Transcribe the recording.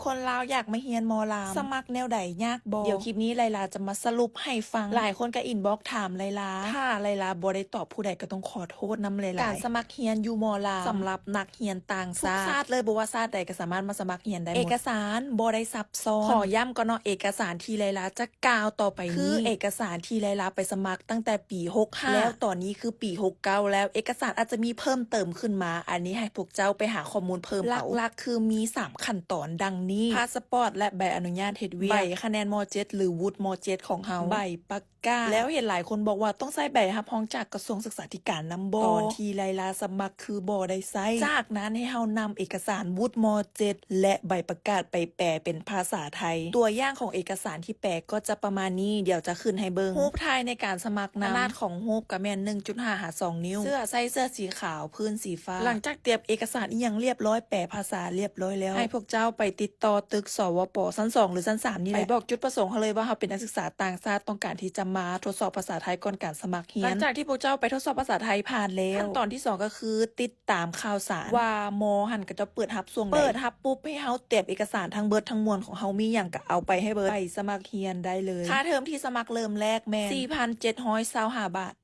คนลาวอยากมาเฮียนมอลามสมัครแนวใดยากบ่เดี๋ยวคลิปนี้ไลลาจะมาสรุปให้ฟังหลายคนก็อินบ็อกถามไลลาถ้าไลลาบ่ได้ตอบผู้ใดก็ต้องขอโทษนำไลลาการสมัครเฮียนอยู่มอลามสำหรับนักเฮียนต่างชาติทุกชาติเลยบ่ว่าชาติใดก็สามารถมาสมัครเฮียนได้หมดเอกสารบ่ได้ซับซ้อนขอย้ำก่อนเนาะเอกสารที่ไลลาจะกล่าวต่อไปนี้คือเอกสารที่ไลลาไปสมัครตั้งแต่ปี65แล้วตอนนี้คือปี69แล้วเอกสารอาจจะมีเพิ่มเติมขึ้นมาอันนี้ให้พวกเจ้าไปหาข้อมูลเพิ่มเอาหลักๆคือมี3ขั้นตอนดังนี้พาสปอร์ตและใบอนุญาตเฮ็ดเวียกใบคะแนนม.7 หรือวุฒิม.7 ของเฮาใบประกาศแล้วเห็นหลายคนบอกว่าต้องใส่ใบรับรองจากกระทรวงศึกษาธิการนำบ่ตอนที่ไลลาสมัครคือบ่ได้ใส่จากนั้นให้เฮานำเอกสารวุฒิม.7 และใบประกาศไปแปลเป็นภาษาไทยตัวอย่างของเอกสารที่แปลก็จะประมาณนี้เดี๋ยวจะขึ้นให้เบิ่งรูปถ่ายในการสมัครขนาดของรูปก็แม่น 1.5 หา 2 นิ้วเสื้อใส่เสื้อสีขาวพื้นสีฟ้าหลังจากเตรียมเอกสารอีหยังเรียบร้อยแปลภาษาเรียบร้อยแล้วให้พวกเจ้าไปติดต่อตึกสวปชั้น2หรือชั้น3นี่แหละไปบอกจุดประสงค์เขาเลยว่าเขาเป็นนักศึกษาต่างชาติต้องการที่จะมาทดสอบภาษาไทยก่อนการสมัครเรียนหลังจากที่พวกเจ้าไปทดสอบภาษาไทยผ่านแล้วขั้นตอนที่2ก็คือติดตามข่าวสารว่ามอหันก็จะเปิดรับช่วงใดเปิดรับปุ๊บให้เฮาเตรียมเอกสารทั้งเบิดทั้งมวลของเฮามีหยังก็เอาไปให้เบิดไปสมัครเรียนได้เลยค่าเทอมที่สมัครเริ่มแรกแม่น 4,725 บาท